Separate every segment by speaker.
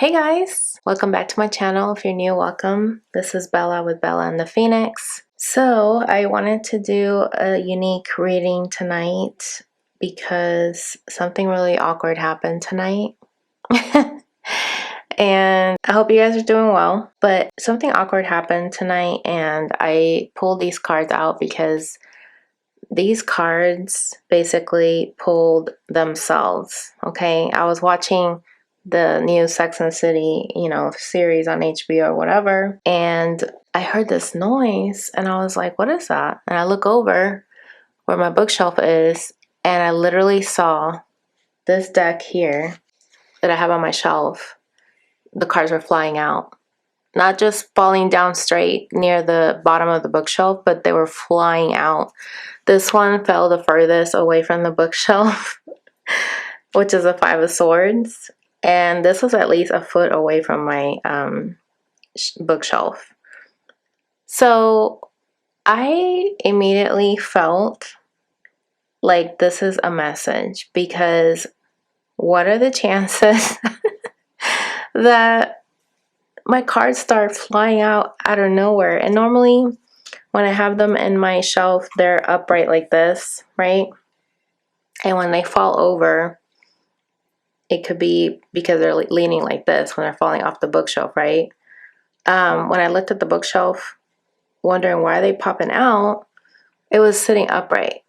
Speaker 1: Hey guys, welcome back to my channel. If you're new, welcome. This is Bella with Bella and the Phoenix. So I wanted to do a unique reading tonight because something really awkward happened tonight. And I hope you guys are doing well, but something awkward happened tonight and I pulled these cards out because these cards basically pulled themselves. Okay, I was watching the new Sex and the City, series on HBO or whatever, and I heard this noise and I was like, what is that? And I look over where my bookshelf is and I literally saw this deck here that I have on my shelf. The cards were flying out. Not just falling down straight near the bottom of the bookshelf, but they were flying out. This one fell the furthest away from the bookshelf, which is a Five of Swords. And this was at least a foot away from my bookshelf. So I immediately felt like this is a message, because what are the chances that my cards start flying out of nowhere? And normally when I have them in my shelf, they're upright like this, right? And when they fall over, it could be because they're leaning like this when they're falling off the bookshelf, right? When I looked at the bookshelf, wondering why are they popping out, it was sitting upright.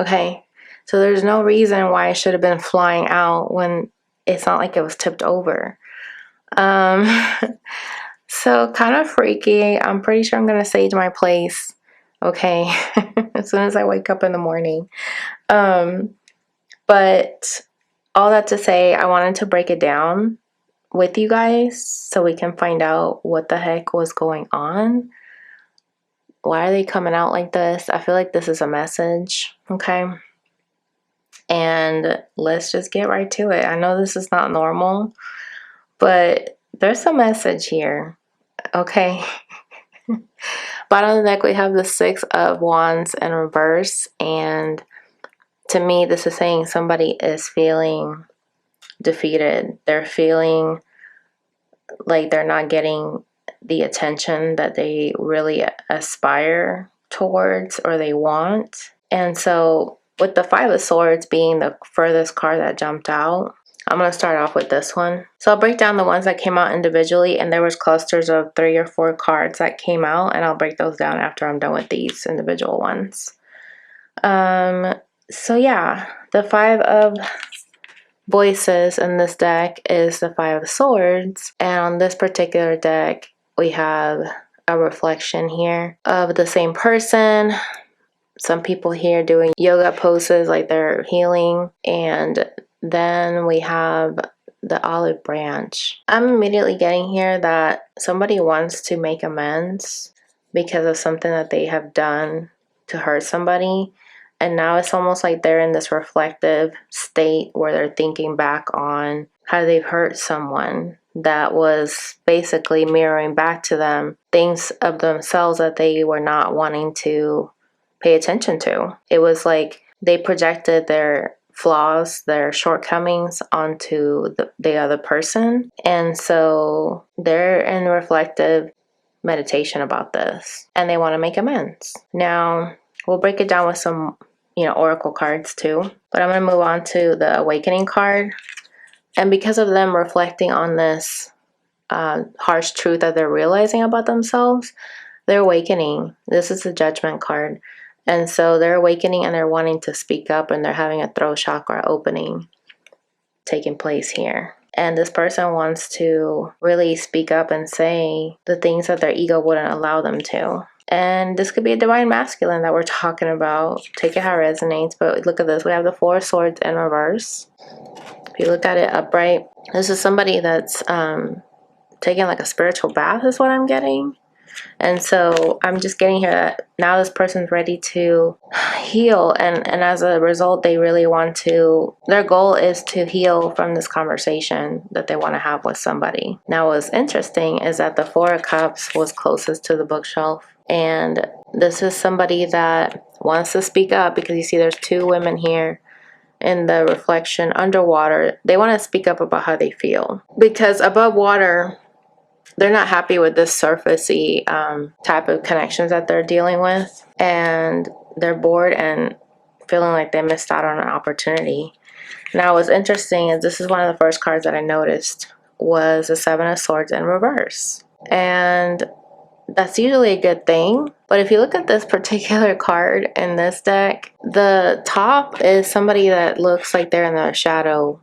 Speaker 1: Okay, so there's no reason why it should have been flying out when it's not like it was tipped over. So kind of freaky. I'm pretty sure I'm gonna sage my place, okay, as soon as I wake up in the morning. But all that to say, I wanted to break it down with you guys so we can find out what the heck was going on. Why are they coming out like this? I feel like this is a message, okay? And let's just get right to it. I know this is not normal, but there's a message here, okay? Bottom of the deck, we have the Six of Wands in reverse, and to me, this is saying somebody is feeling defeated. They're feeling like they're not getting the attention that they really aspire towards or they want. And so with the Five of Swords being the furthest card that jumped out, I'm going to start off with this one. So I'll break down the ones that came out individually, and there was clusters of 3 or 4 cards that came out, and I'll break those down after I'm done with these individual ones. So yeah, the Five of Voices in this deck is the Five of Swords, and on this particular deck we have a reflection here of the same person. Some people here doing yoga poses like they're healing, and then we have the olive branch. I'm immediately getting here that somebody wants to make amends because of something that they have done to hurt somebody. And now it's almost like they're in this reflective state where they're thinking back on how they've hurt someone that was basically mirroring back to them things of themselves that they were not wanting to pay attention to. It was like they projected their flaws, their shortcomings onto the other person. And so they're in reflective meditation about this and they want to make amends. Now, we'll break it down with some, oracle cards too. But I'm going to move on to the awakening card. And because of them reflecting on this harsh truth that they're realizing about themselves, they're awakening. This is the judgment card. And so they're awakening and they're wanting to speak up, and they're having a throat chakra opening taking place here. And this person wants to really speak up and say the things that their ego wouldn't allow them to. And this could be a divine masculine that we're talking about. Take it how it resonates. But look at this. We have the Four of Swords in reverse. If you look at it upright, this is somebody that's taking like a spiritual bath is what I'm getting. And so I'm just getting here that now this person's ready to heal, and as a result they really want to, their goal is to heal from this conversation that they want to have with somebody. Now what's interesting is that the Four of Cups was closest to the bookshelf, and this is somebody that wants to speak up, because you see there's 2 women here in the reflection underwater, they want to speak up about how they feel. Because above water, they're not happy with this surfacey type of connections that they're dealing with. And they're bored and feeling like they missed out on an opportunity. Now, what's interesting is this is one of the first cards that I noticed was the Seven of Swords in reverse. And that's usually a good thing. But if you look at this particular card in this deck, the top is somebody that looks like they're in the shadow,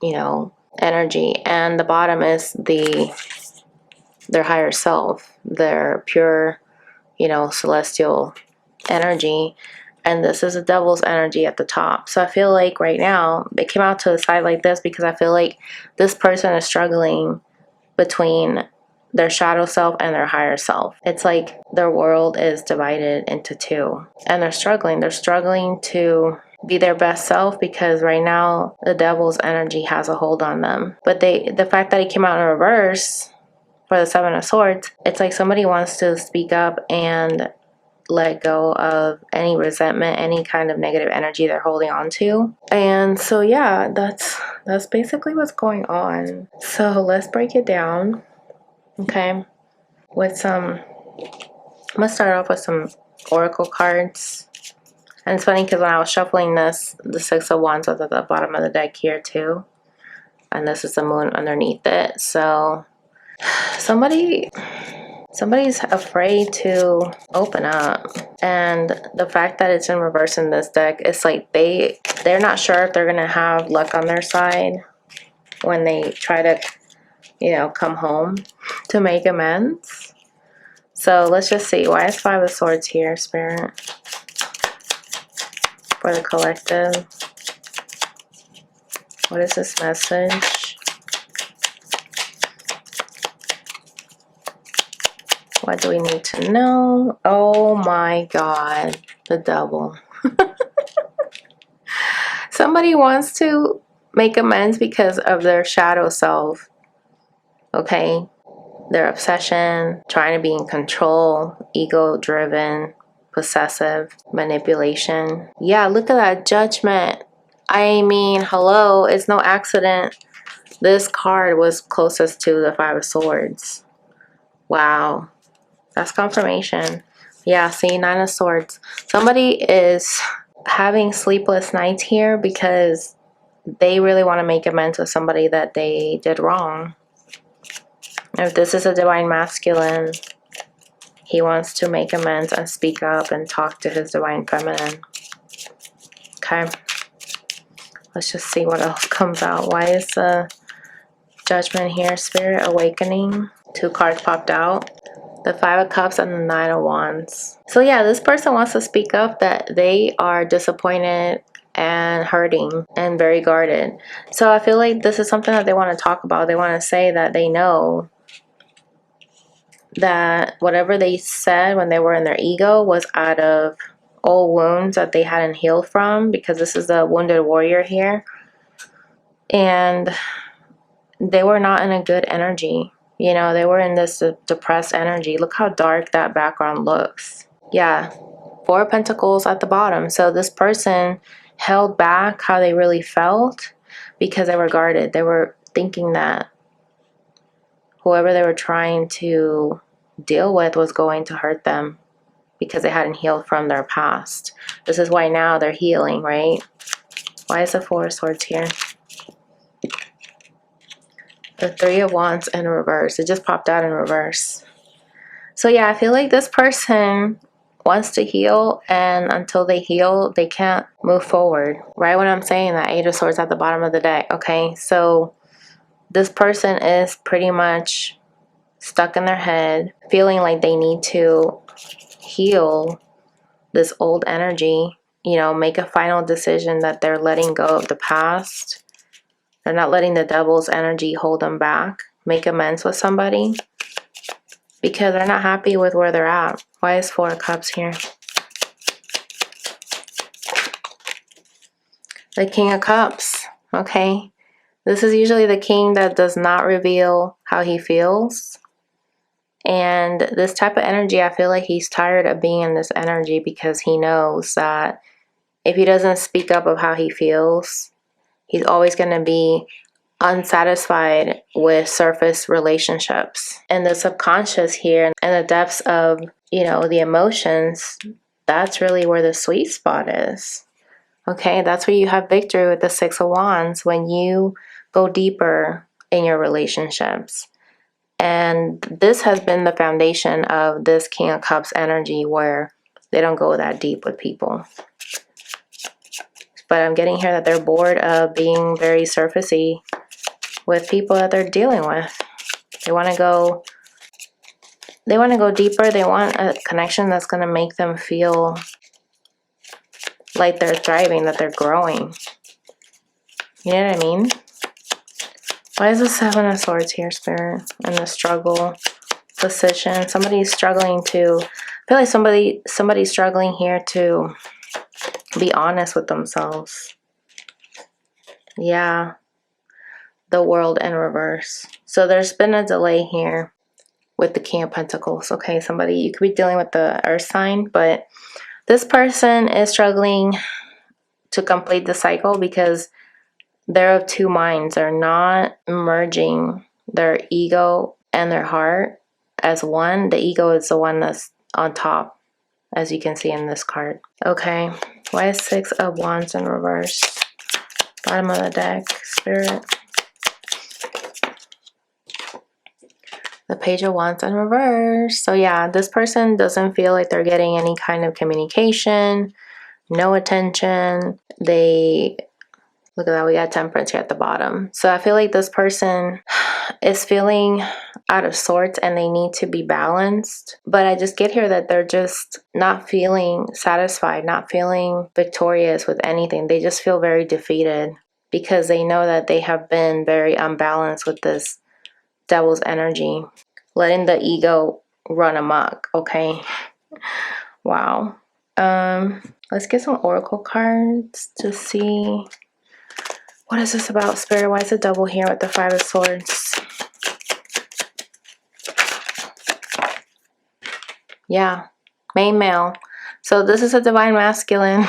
Speaker 1: you know, energy. And the bottom is their higher self, their pure, you know, celestial energy. And this is a devil's energy at the top. So I feel like right now, it came out to the side like this because I feel like this person is struggling between their shadow self and their higher self. It's like their world is divided into two. And they're struggling. They're struggling to be their best self because right now the devil's energy has a hold on them. But the fact that it came out in reverse for the Seven of Swords, it's like somebody wants to speak up and let go of any resentment, any kind of negative energy they're holding on to. And so yeah, that's basically what's going on. So let's break it down. Okay, with I'm gonna start off with some oracle cards. And it's funny because when I was shuffling this, the Six of Wands was at the bottom of the deck here too. And this is the moon underneath it. So somebody's afraid to open up. And the fact that it's in reverse in this deck, it's like they're not sure if they're gonna have luck on their side when they try to, you know, come home to make amends. So let's just see. Why is Five of Swords here, Spirit? For the collective. What is this message? What do we need to know? Oh my God. The Devil. Somebody wants to make amends because of their shadow self. Okay? Their obsession, trying to be in control, ego-driven, possessive, manipulation. Yeah, look at that Judgment. I mean, hello, it's no accident this card was closest to the Five of Swords. Wow. That's confirmation. Yeah, see, Nine of Swords. Somebody is having sleepless nights here because they really want to make amends with somebody that they did wrong. If this is a divine masculine, he wants to make amends and speak up and talk to his divine feminine. Okay. Let's just see what else comes out. Why is the Judgment here? Spirit Awakening. Two cards popped out. The Five of Cups and the Nine of Wands. So yeah, this person wants to speak up that they are disappointed and hurting and very guarded. So I feel like this is something that they want to talk about. They want to say that they know that whatever they said when they were in their ego was out of old wounds that they hadn't healed from, because this is a wounded warrior here. And they were not in a good energy. You know, they were in this depressed energy. Look how dark that background looks. Yeah, Four of Pentacles at the bottom. So this person held back how they really felt because they were guarded. They were thinking that whoever they were trying to deal with was going to hurt them because they hadn't healed from their past. This is why now they're healing, right? Why is the Four of Swords here? The Three of Wands in reverse. It just popped out in reverse. So yeah, I feel like this person wants to heal, and until they heal, they can't move forward. Right when I'm saying that, Eight of Swords at the bottom of the deck. Okay, so this person is pretty much stuck in their head, feeling like they need to heal this old energy, you know, make a final decision that they're letting go of the past. They're not letting the devil's energy hold them back. Make amends with somebody because they're not happy with where they're at. Why is Four of Cups here? The King of Cups. Okay. This is usually the king that does not reveal how he feels. And this type of energy, I feel like he's tired of being in this energy because he knows that if he doesn't speak up of how he feels, he's always going to be unsatisfied with surface relationships. And the subconscious here and the depths of, you know, the emotions, that's really where the sweet spot is. Okay, that's where you have victory with the Six of Wands, when you go deeper in your relationships. And this has been the foundation of this King of Cups energy, where they don't go that deep with people. But I'm getting here that they're bored of being very surfacey with people that they're dealing with. They want to go deeper. They want a connection that's going to make them feel like they're thriving, that they're growing. You know what I mean? Why is the Seven of Swords here, Spirit? And the struggle, decision. Somebody's struggling to, I feel like somebody's struggling here to be honest with themselves. Yeah. The World in reverse. So there's been a delay here with the King of Pentacles. Okay, somebody, you could be dealing with the earth sign, but this person is struggling to complete the cycle because they're of two minds. They're not merging their ego and their heart as one. The ego is the one that's on top, as you can see in this card. Okay, why is Six of Wands in reverse? Bottom of the deck, Spirit. The Page of Wands in reverse. So yeah, this person doesn't feel like they're getting any kind of communication, no attention. Look at that, we got Temperance here at the bottom. So I feel like this person is feeling out of sorts and they need to be balanced. But I just get here that they're just not feeling satisfied, not feeling victorious with anything. They just feel very defeated because they know that they have been very unbalanced with this Devil's energy, letting the ego run amok. Okay, wow. Let's get some oracle cards to see what is this about, Spirit. Why is the Devil here with the Five of Swords? Yeah, main male. So this is a divine masculine.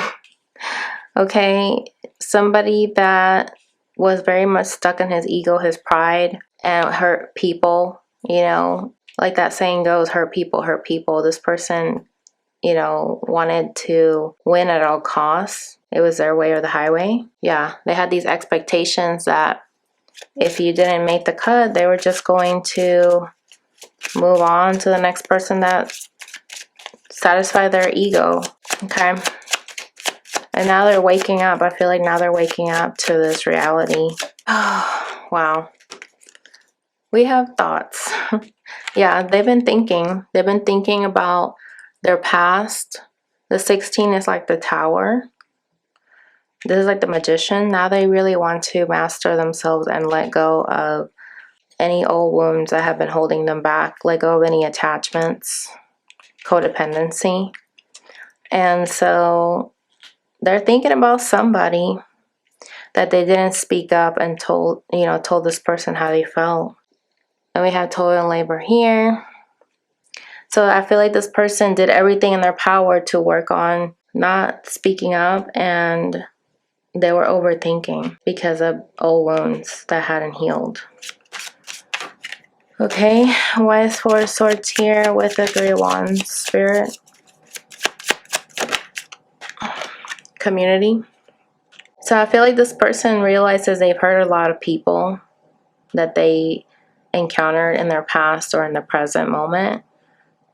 Speaker 1: Okay, somebody that was very much stuck in his ego, his pride, and hurt people. You know, like that saying goes, hurt people, hurt people. This person, you know, wanted to win at all costs. It was their way or the highway. Yeah, they had these expectations that if you didn't make the cut, they were just going to move on to the next person that satisfied their ego. Okay. And now they're waking up. I feel like now they're waking up to this reality. Oh, wow. We have thoughts. Yeah, they've been thinking. They've been thinking about their past. The 16 is like the Tower. This is like the Magician. Now they really want to master themselves and let go of any old wounds that have been holding them back. Let go of any attachments, codependency. And so they're thinking about somebody that they didn't speak up and told this person how they felt. And we have toil and labor here. So I feel like this person did everything in their power to work on not speaking up, and they were overthinking because of old wounds that hadn't healed. Okay, why is Four of Swords here with the Three of Wands, Spirit? Community. So I feel like this person realizes they've hurt a lot of people that they encountered in their past or in the present moment.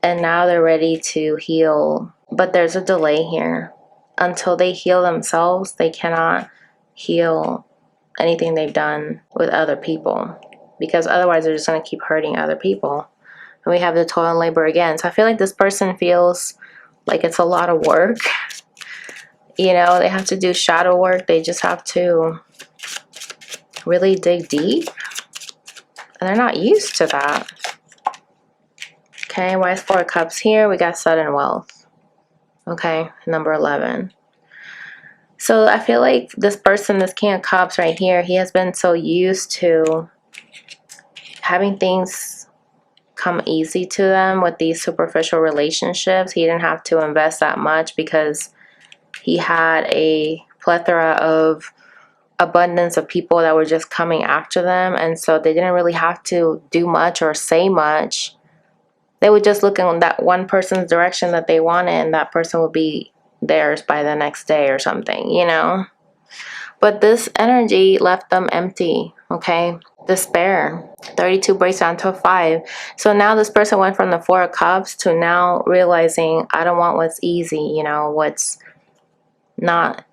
Speaker 1: And now they're ready to heal. But there's a delay here. Until they heal themselves, they cannot heal anything they've done with other people. Because otherwise they're just going to keep hurting other people. And we have the toil and labor again. So I feel like this person feels like it's a lot of work. You know, they have to do shadow work. They just have to really dig deep. And they're not used to that. Okay, why is Four of Cups here? We got sudden wealth. Okay, number 11. So I feel like this person, this King of Cups right here, he has been so used to having things come easy to them with these superficial relationships. He didn't have to invest that much because he had a plethora of abundance of people that were just coming after them, and so they didn't really have to do much or say much. They would just look in that one person's direction that they wanted, and that person would be theirs by the next day or something, you know. But this energy left them empty, okay? Despair. 32 breaks down to a 5. So now this person went from the 4 of Cups to now realizing, I don't want what's easy, you know, what's not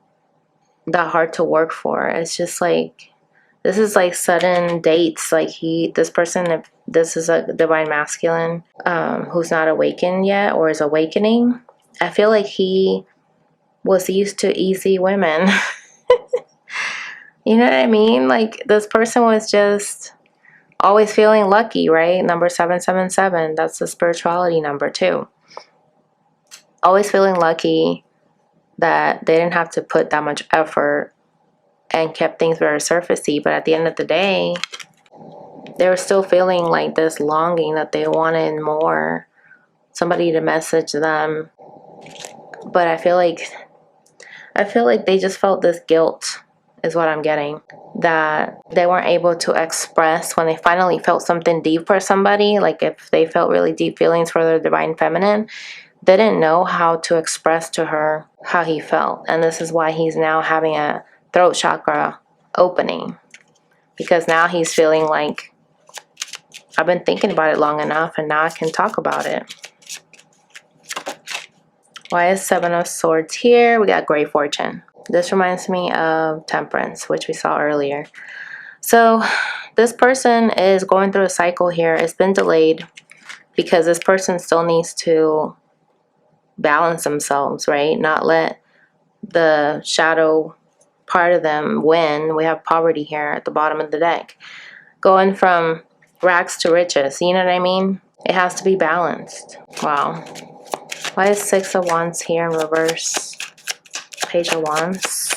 Speaker 1: that hard to work for. It's just like, this is like sudden dates. Like this person, if this is a divine masculine who's not awakened yet or is awakening, I feel like he was used to easy women. You know what I mean? Like this person was just always feeling lucky, right? Number 777, that's the spirituality number too. Always feeling lucky that they didn't have to put that much effort and kept things very surfacey. But at the end of the day, they were still feeling like this longing that they wanted more, somebody to message them. But I feel like they just felt this guilt, is what I'm getting, that they weren't able to express when they finally felt something deep for somebody. Like if they felt really deep feelings for their divine feminine, they didn't know how to express to her how he felt. And this is why he's now having a throat chakra opening, because now he's feeling like, I've been thinking about it long enough and now I can talk about it. Why is 7 of Swords here? We got Great Fortune. This reminds me of Temperance, which we saw earlier. So this person is going through a cycle here. It's been delayed because this person still needs to balance themselves, right? Not let the shadow part of them win. We have poverty here at the bottom of the deck. Going from rags to riches, you know what I mean? It has to be balanced. Wow. Why is 6 of Wands here in reverse? Page of Wands.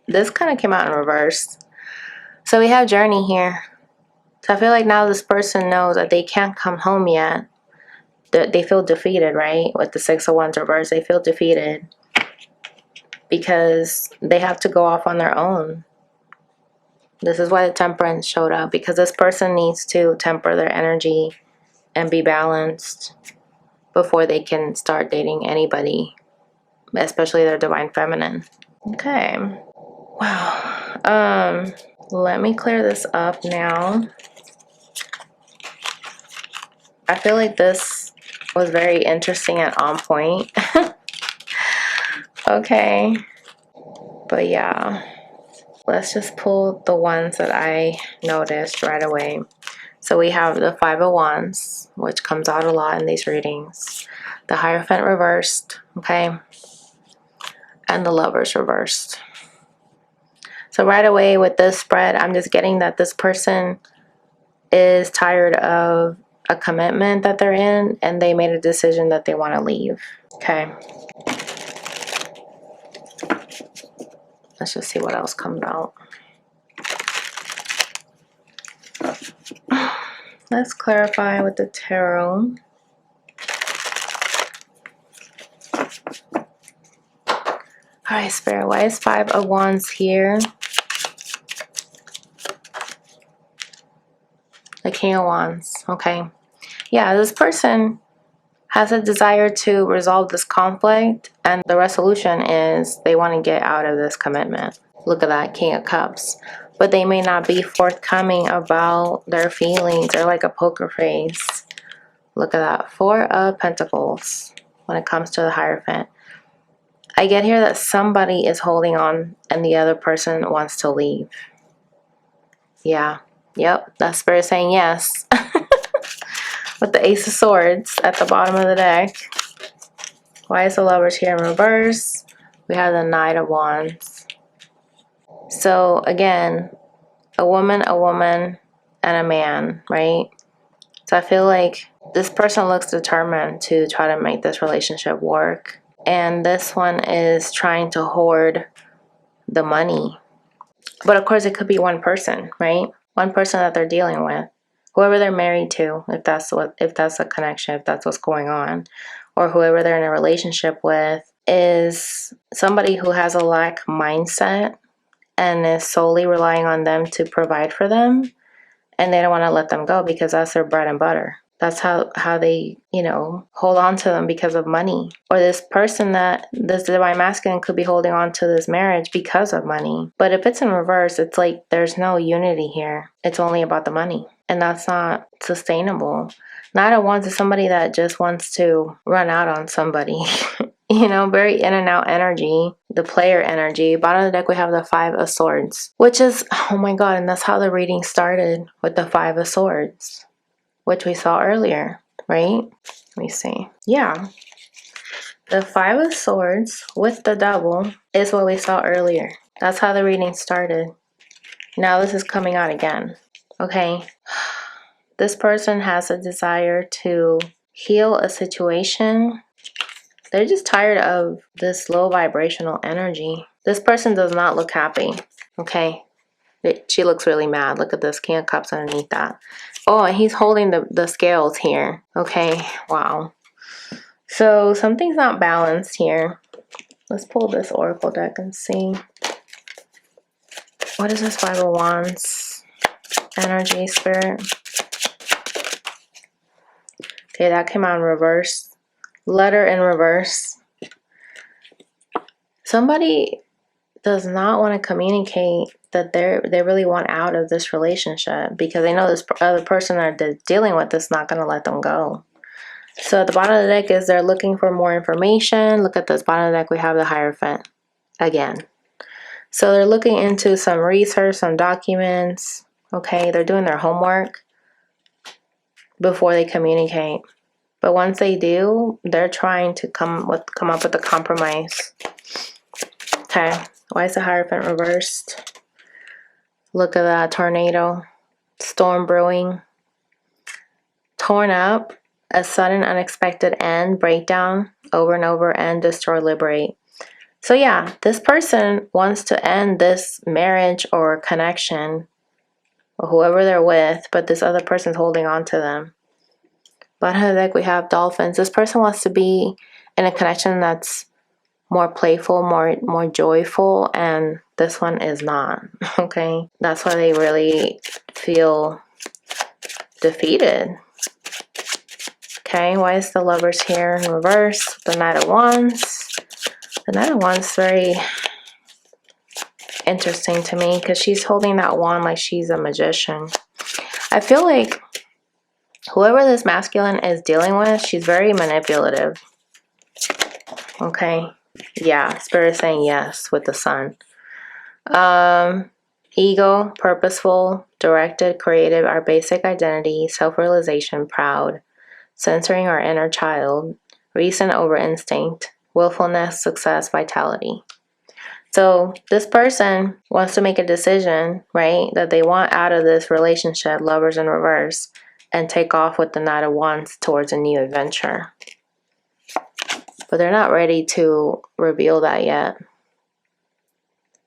Speaker 1: This kind of came out in reverse. So we have Journey here. So I feel like now this person knows that they can't come home yet. They feel defeated, right? With the 6 of Wands reverse, they feel defeated because they have to go off on their own. This is why the Temperance showed up, because this person needs to temper their energy and be balanced before they can start dating anybody, especially their divine feminine. Okay. Wow. Let me clear this up now. I feel like this was very interesting and on point. Okay. But yeah. Let's just pull the ones that I noticed right away. So we have the 5 of Wands, which comes out a lot in these readings. The Hierophant reversed, okay? And the Lovers reversed. So right away with this spread, I'm just getting that this person is tired of a commitment that they're in, and they made a decision that they want to leave, okay? Let's just see what else comes out. Let's clarify with the tarot. Alright, Spirit, why is 5 of Wands here? The King of Wands, okay. Yeah, this person has a desire to resolve this conflict, and the resolution is they want to get out of this commitment. Look at that, King of Cups. But they may not be forthcoming about their feelings. They're like a poker face. Look at that, 4 of Pentacles when it comes to the Hierophant. I get here that somebody is holding on and the other person wants to leave. Yeah, yep, that's Spirit saying yes. With the Ace of Swords at the bottom of the deck. Why is the Lovers here in reverse? We have the Knight of Wands. So again, a woman, and a man, right? So I feel like this person looks determined to try to make this relationship work. And this one is trying to hoard the money. But of course it could be one person, right? One person that they're dealing with, whoever they're married to, if that's a connection, if that's what's going on, or whoever they're in a relationship with, is somebody who has a lack mindset and is solely relying on them to provide for them, and they don't want to let them go because that's their bread and butter. That's how they, hold on to them because of money. Or this person, that this divine masculine could be holding on to this marriage because of money. But if it's in reverse, it's like there's no unity here. It's only about the money. And that's not sustainable. Knight of Wands is somebody that just wants to run out on somebody. Very in and out energy, the player energy. Bottom of the deck, we have the Five of Swords, which is, oh my God, and that's how the reading started, with the Five of Swords, which we saw earlier, right? Let me see. Yeah. The Five of Swords with the Devil is what we saw earlier. That's how the reading started. Now this is coming out again. Okay. This person has a desire to heal a situation. They're just tired of this low vibrational energy. This person does not look happy. Okay. She looks really mad. Look at this King of Cups underneath that. Oh, and he's holding the scales here. Okay. Wow. So something's not balanced here. Let's pull this Oracle deck and see. What is this Five of Wands? Energy, Spirit. Okay, that came out in reverse. Letter in reverse. Somebody does not want to communicate that they really want out of this relationship because they know this other person they're dealing with is not going to let them go. So at the bottom of the deck is they're looking for more information. Look at this bottom of the deck, we have the Hierophant again. So they're looking into some research, some documents. Okay, they're doing their homework before they communicate. But once they do, they're trying to come up with a compromise. Okay, why is the Hierophant reversed? Look at that tornado, storm brewing, torn up, a sudden unexpected end, breakdown, over and over, and destroy, liberate. So yeah, this person wants to end this marriage or connection or whoever they're with, but this other person's holding on to them. Bottom of the deck, we have Dolphins. This person wants to be in a connection that's more playful, more joyful, and this one is not. Okay, that's why they really feel defeated. Okay, why is the Lovers here in reverse? The Knight of Wands. The Knight of Wands is very interesting to me because she's holding that wand like she's a magician. I feel like whoever this masculine is dealing with, she's very manipulative. Okay. Yeah, Spirit saying yes with the Sun. Ego, purposeful, directed, creative, our basic identity, self-realization, proud, censoring our inner child, reason over instinct, willfulness, success, vitality. So this person wants to make a decision, right, that they want out of this relationship, Lovers in reverse, and take off with the Knight of Wands towards a new adventure. But they're not ready to reveal that yet.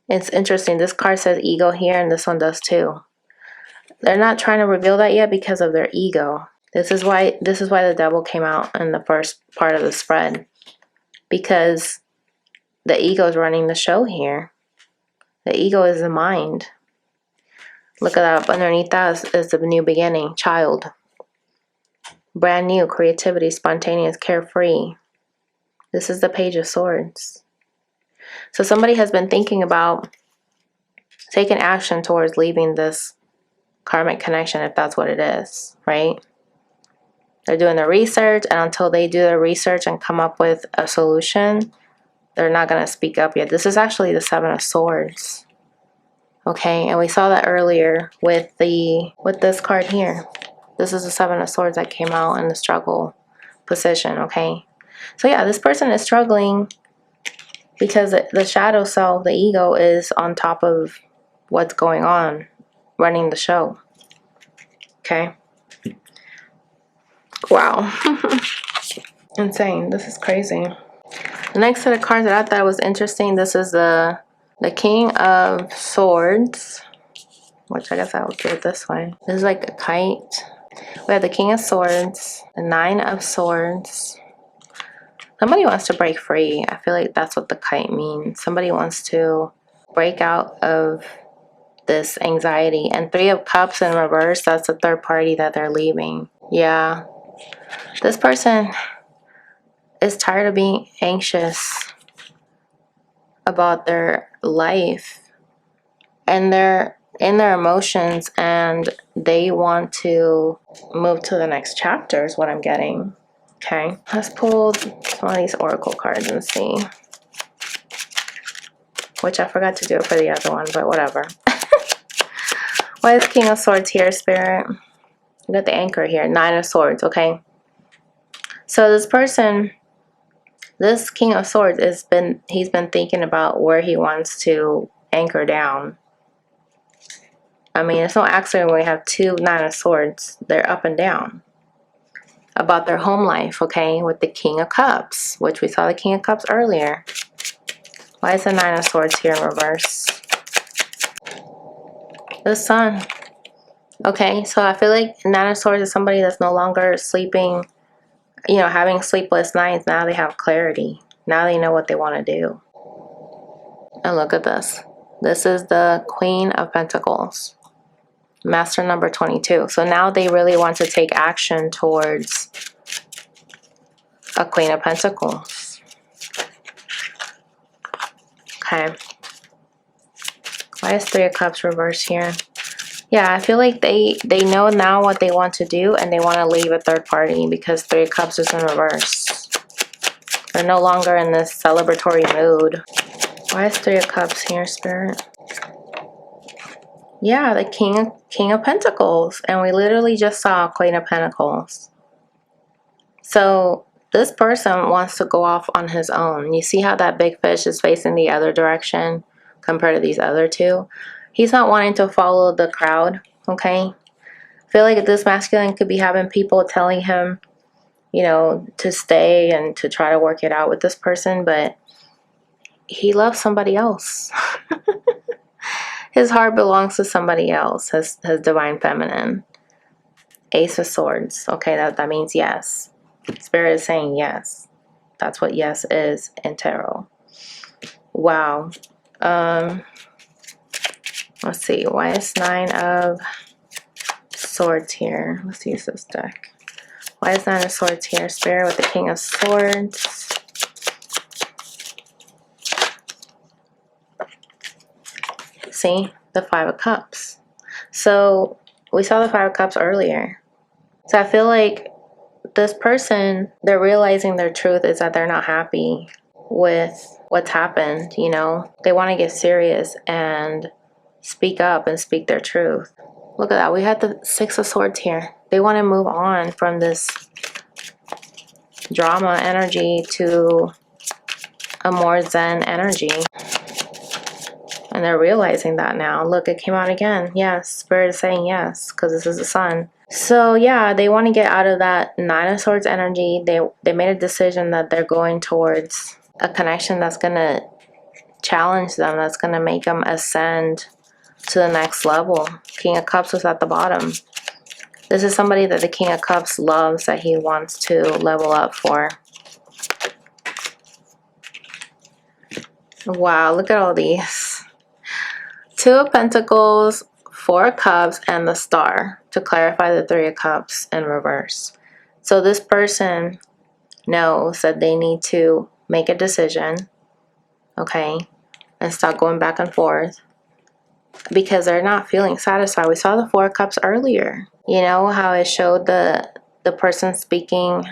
Speaker 1: It's interesting. This card says ego here, and this one does too. They're not trying to reveal that yet because of their ego. This is why the Devil came out in the first part of the spread. Because the ego is running the show here. The ego is the mind. Look at that. Underneath that is the new beginning. Child. Brand new. Creativity. Spontaneous. Carefree. This is the Page of Swords. So somebody has been thinking about taking action towards leaving this karmic connection, if that's what it is, right? They're doing their research, and until they do their research and come up with a solution, they're not going to speak up yet. This is actually the Seven of Swords. Okay, and we saw that earlier with this card here. This is the Seven of Swords that came out in the struggle position, okay? So yeah, this person is struggling because the shadow self, the ego, is on top of what's going on, running the show. Okay? Wow. Insane. This is crazy. The next set of cards that I thought was interesting, this is the King of Swords which I guess I will do it this way. This is like a kite. We have the King of Swords, the Nine of Swords. Somebody wants to break free. I feel like that's what the kite means. Somebody wants to break out of this anxiety. And Three of Cups in reverse, that's the third party that they're leaving. Yeah. This person is tired of being anxious about their life. And they're in their emotions and they want to move to the next chapter is what I'm getting. Okay, let's pull some of these oracle cards and see. Which I forgot to do it for the other one, but whatever. Why is King of Swords here, Spirit? We got the anchor here, Nine of Swords, okay? So this person, this King of Swords, he's been thinking about where he wants to anchor down. I mean, it's no accident when we have two Nine of Swords. They're up and down. About their home life, okay? With the King of Cups, which we saw the King of Cups earlier. Why is the Nine of Swords here in reverse? The Sun. Okay, so I feel like Nine of Swords is somebody that's no longer sleeping, you know, having sleepless nights. Now they have clarity. Now they know what they want to do. And look at this. This is the Queen of Pentacles. Master number 22. So now they really want to take action towards a Queen of Pentacles. Okay. Why is Three of Cups reversed here? Yeah, I feel like they know now what they want to do and they want to leave a third party because Three of Cups is in reverse. They're no longer in this celebratory mood. Why is Three of Cups here, Spirit? Yeah, the King of Pentacles. And we literally just saw Queen of Pentacles. So this person wants to go off on his own. You see how that big fish is facing the other direction compared to these other two? He's not wanting to follow the crowd, okay? I feel like this masculine could be having people telling him, you know, to stay and to try to work it out with this person, but he loves somebody else. His heart belongs to somebody else, his divine feminine. Ace of Swords. Okay, that means yes. Spirit is saying yes. That's what yes is in tarot. Wow. Let's see. Why is Nine of Swords here? Let's use this deck. Why is Nine of Swords here, Spirit, with the King of Swords? See? The Five of Cups. So we saw the Five of Cups earlier. So I feel like this person, they're realizing their truth is that they're not happy with what's happened, you know? They want to get serious and speak up and speak their truth. Look at that. We had the Six of Swords here. They want to move on from this drama energy to a more zen energy. And they're realizing that now. Look, it came out again. Yes, Spirit is saying yes, because this is the Sun. So yeah, they want to get out of that Nine of Swords energy. They made a decision that they're going towards a connection that's going to challenge them, that's going to make them ascend to the next level. King of Cups was at the bottom. This is somebody that the King of Cups loves, that he wants to level up for. Wow, look at all these. Two of Pentacles, Four of Cups, and the Star to clarify the Three of Cups in reverse. So this person knows that they need to make a decision, okay, and stop going back and forth because they're not feeling satisfied. We saw the Four of Cups earlier. You know how it showed the person speaking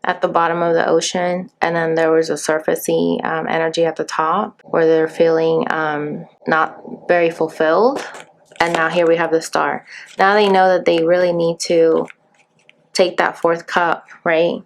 Speaker 1: at the bottom of the ocean, and then there was a surfacey energy at the top where they're feeling not very fulfilled. And now here we have the Star. Now they know that they really need to take that fourth cup, right?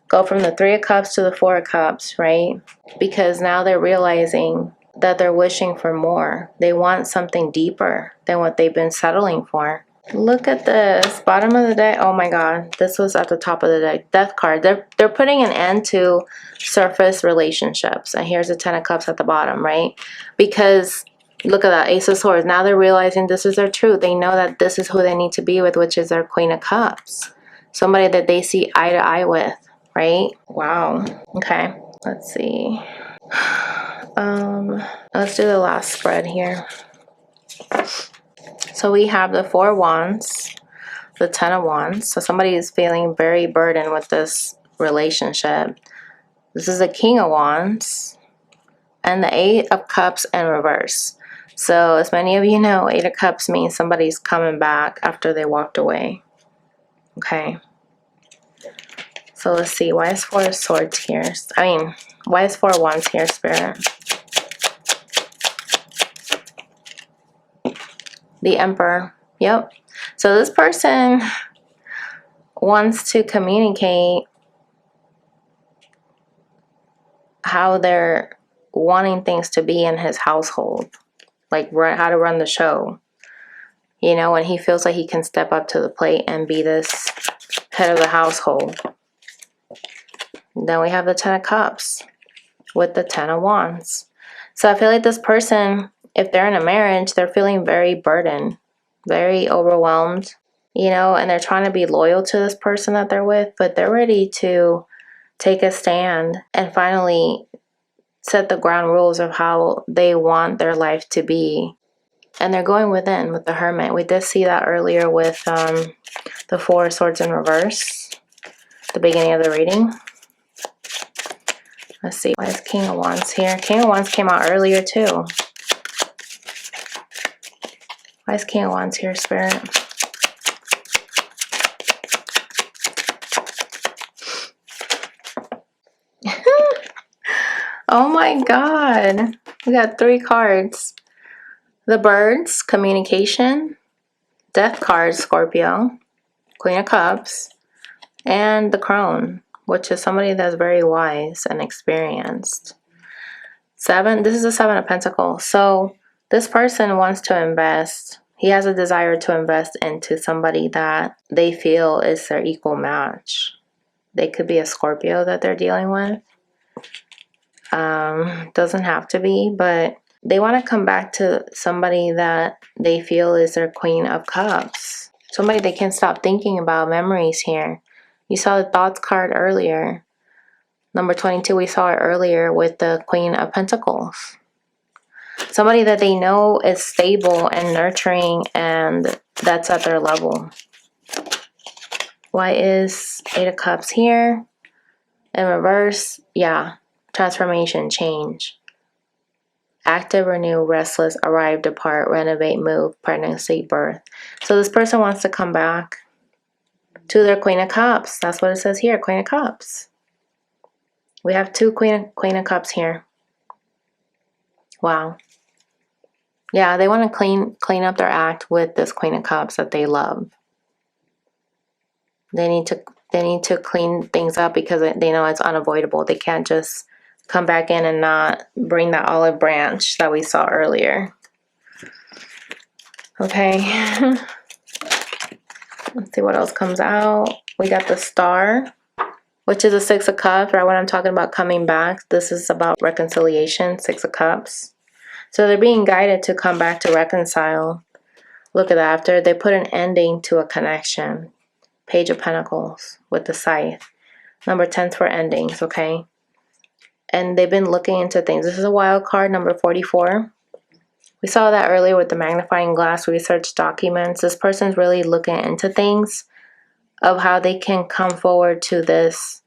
Speaker 1: Go from the Three of Cups to the Four of Cups, right? Because now they're realizing that they're wishing for more. They want something deeper than what they've been settling for. Look at this. Bottom of the deck. Oh my God. This was at the top of the deck. Death card. They're putting an end to surface relationships. And here's the Ten of Cups at the bottom, right? Because Look at that, Ace of Swords. Now they're realizing this is their truth. They know that this is who they need to be with, which is their Queen of Cups. Somebody that they see eye to eye with, right? Wow. Okay. Let's see. Let's do the last spread here. So we have the Four of Wands, the Ten of Wands. So somebody is feeling very burdened with this relationship. This is the King of Wands and the Eight of Cups in reverse. So as many of you know, Eight of Cups means somebody's coming back after they walked away. Okay. So let's see. Why is Four of Swords here? Why is Four of Wands here, Spirit? The Emperor. Yep. So this person wants to communicate how they're wanting things to be in his household. Like how to run the show. You know, when he feels like he can step up to the plate and be this head of the household. Then we have the Ten of Cups with the Ten of Wands. So I feel like this person, if they're in a marriage, they're feeling very burdened, very overwhelmed, you know, and they're trying to be loyal to this person that they're with, but they're ready to take a stand and finally set the ground rules of how they want their life to be. And they're going within with the Hermit. We did see that earlier with the Four of Swords in reverse, the beginning of the reading. Let's see, why is King of Wands here? King of Wands came out earlier too. Why is King of Wands here, Spirit? Oh my God. We got 3 cards. The Birds, communication. Death card, Scorpio. Queen of Cups. And the Crone, which is somebody that's very wise and experienced. This is the Seven of Pentacles. So this person wants to invest. He has a desire to invest into somebody that they feel is their equal match. They could be a Scorpio that they're dealing with. Doesn't have to be, but they want to come back to somebody that they feel is their Queen of Cups. Somebody they can't stop thinking about. Memories here. You saw the Thoughts card earlier. Number 22, we saw it earlier with the Queen of Pentacles. Somebody that they know is stable and nurturing and that's at their level. Why is Eight of Cups here? In reverse, yeah. Transformation, change. Active, renew, restless, arrive, depart, renovate, move, pregnancy, birth. So this person wants to come back to their Queen of Cups. That's what it says here, Queen of Cups. We have 2 Queen of Cups here. Wow. Yeah, they want to clean up their act with this Queen of Cups that they love. They need to clean things up because they know it's unavoidable. They can't just come back in and not bring that olive branch that we saw earlier. Okay. Let's see what else comes out. We got the Star, which is a 6 of Cups, right? When I'm talking about coming back, this is about reconciliation, 6 of Cups. So they're being guided to come back to reconcile. Look at that. After they put an ending to a connection. Page of Pentacles with the Scythe. Number 10's for endings, okay? And they've been looking into things. This is a wild card, number 44. We saw that earlier with the magnifying glass research documents. This person's really looking into things of how they can come forward to this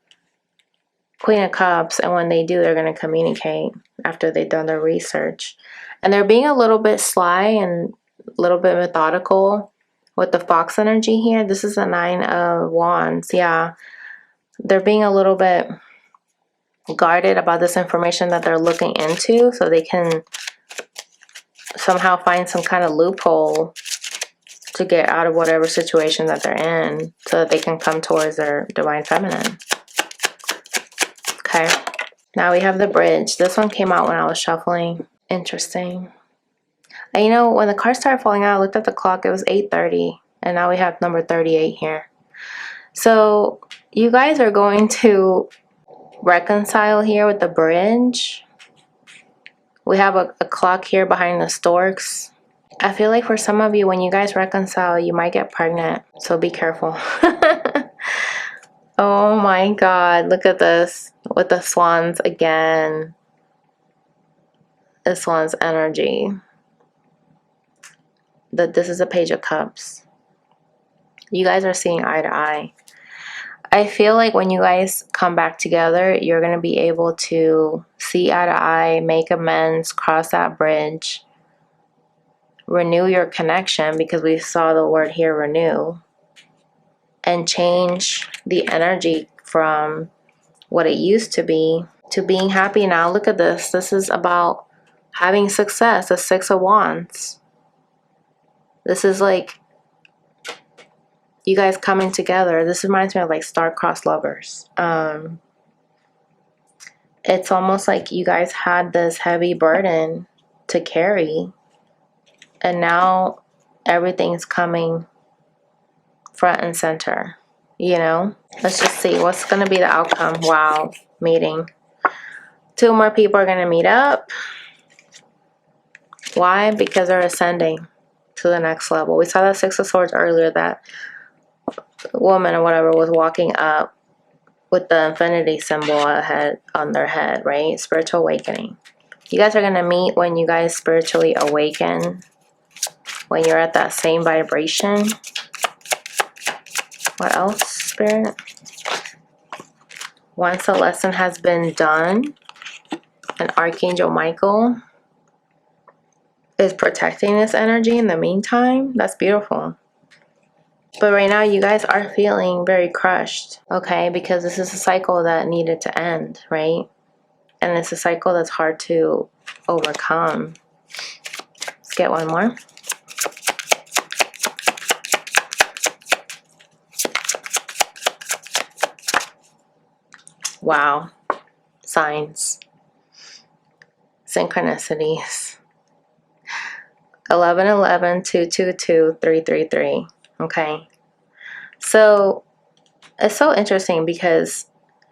Speaker 1: Queen of Cups, and when they do, they're going to communicate after they've done their research. And they're being a little bit sly and a little bit methodical with the Fox energy here. This is the 9 of Wands. Yeah, they're being a little bit guarded about this information that they're looking into, so they can somehow find some kind of loophole to get out of whatever situation that they're in, so that they can come towards their divine feminine. Okay, now we have the Bridge. This one came out when I was shuffling. Interesting. And you know, when the cards started falling out, I looked at the clock, it was 8:30, and now we have number 38 here. So you guys are going to reconcile here with the Bridge. We have a clock here behind the storks. I feel like for some of you, when you guys reconcile, you might get pregnant. So be careful. Oh my God. Look at this. With the swans again. The swan's energy. This is a Page of Cups. You guys are seeing eye to eye. I feel like when you guys come back together, you're going to be able to see eye to eye, make amends, cross that bridge, renew your connection, because we saw the word here, renew, and change the energy from what it used to be to being happy now. Look at this. This is about having success, the Six of Wands. This is like you guys coming together. This reminds me of like star-crossed lovers. It's almost like you guys had this heavy burden to carry, and now everything's coming front and center, you know? Let's just see what's going to be the outcome. Wow, meeting. 2 more people are going to meet up. Why? Because they're ascending to the next level. We saw that Six of Swords earlier, that woman or whatever was walking up with the infinity symbol ahead on their head, right? Spiritual awakening. You guys are going to meet when you guys spiritually awaken, when you're at that same vibration. What else, Spirit? Once a lesson has been done, and Archangel Michael is protecting this energy in the meantime. That's beautiful. But right now, you guys are feeling very crushed, okay? Because this is a cycle that needed to end, right? And it's a cycle that's hard to overcome. Let's get one more. Wow. Signs. Synchronicities. 1111 222 333. Okay. So it's so interesting because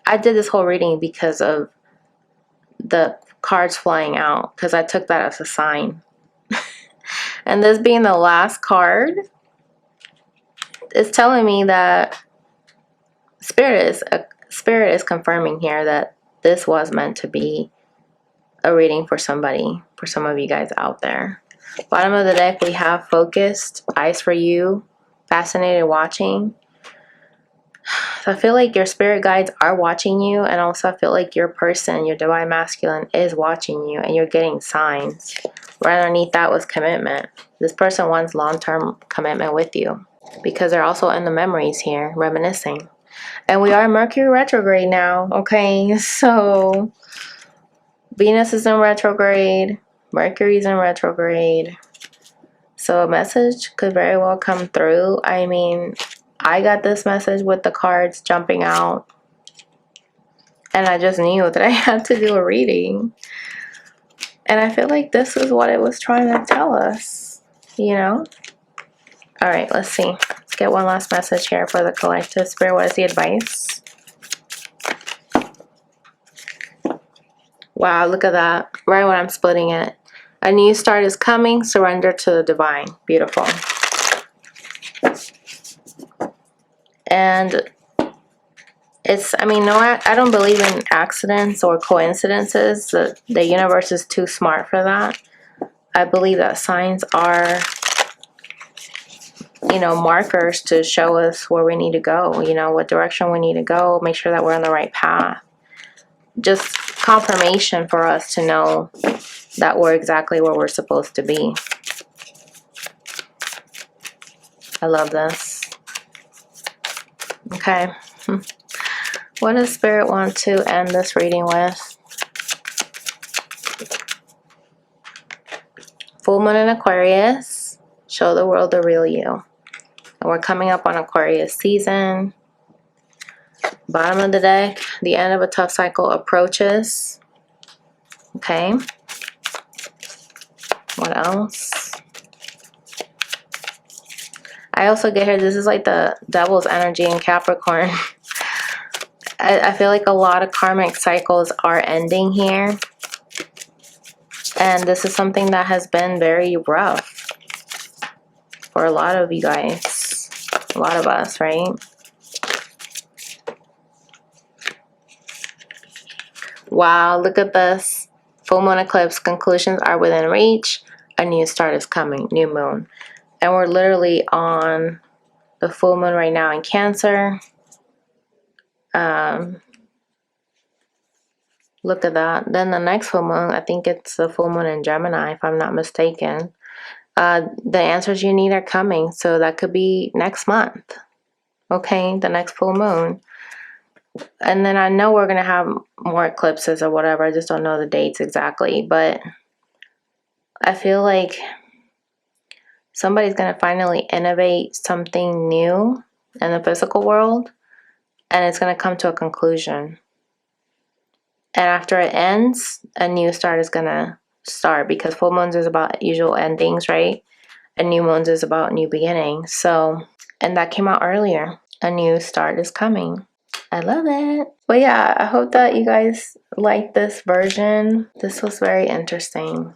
Speaker 1: I did this whole reading because of the cards flying out, because I took that as a sign. And this being the last card is telling me that Spirit is confirming here that this was meant to be a reading for somebody, for some of you guys out there. Bottom of the deck, we have focused, eyes for you, fascinated watching. So I feel like your spirit guides are watching you, and also I feel like your person, your divine masculine, is watching you, and you're getting signs. Right underneath that was commitment. This person wants long-term commitment with you, because they're also in the memories here, reminiscing. And we are Mercury retrograde now, okay? So Venus is in retrograde, Mercury's in retrograde. So a message could very well come through. I mean, I got this message with the cards jumping out, and I just knew that I had to do a reading. And I feel like this is what it was trying to tell us, you know? All right, let's see. Let's get one last message here for the collective. Spirit, what is the advice? Wow, look at that. Right when I'm splitting it. A new start is coming. Surrender to the divine. Beautiful. And it's, I mean, no, I don't believe in accidents or coincidences. The universe is too smart for that. I believe that signs are, you know, markers to show us where we need to go, you know, what direction we need to go, make sure that we're on the right path. Just confirmation for us to know that we're exactly where we're supposed to be. I love this. Okay. What does Spirit want to end this reading with? Full moon in Aquarius. Show the world the real you. And we're coming up on Aquarius season. Bottom of the deck, the end of a tough cycle approaches. Okay. What else? I also get here, this is like the devil's energy in Capricorn. I feel like a lot of karmic cycles are ending here. And this is something that has been very rough for a lot of you guys, a lot of us, right? Wow, look at this. Full moon eclipse, conclusions are within reach. A new start is coming, new moon. And we're literally on the full moon right now in Cancer. Look at that. Then the next full moon, I think it's the full moon in Gemini, if I'm not mistaken. The answers you need are coming. So that could be next month. Okay, the next full moon. And then I know we're going to have more eclipses or whatever. I just don't know the dates exactly. But I feel like somebody's going to finally innovate something new in the physical world. And it's going to come to a conclusion. And after it ends, a new start is going to start, because full moons is about usual endings, right? And new moons is about new beginnings. So, and that came out earlier. A new start is coming. I love it. But yeah, I hope that you guys like this version. This was very interesting.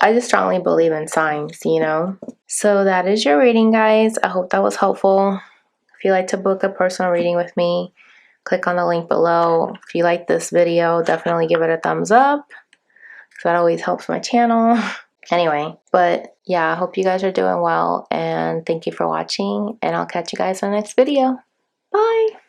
Speaker 1: I just strongly believe in signs, you know? So that is your reading, guys. I hope that was helpful. If you'd like to book a personal reading with me, click on the link below. If you like this video, definitely give it a thumbs up, because that always helps my channel. Anyway, but yeah, I hope you guys are doing well, and thank you for watching, and I'll catch you guys in the next video. Bye!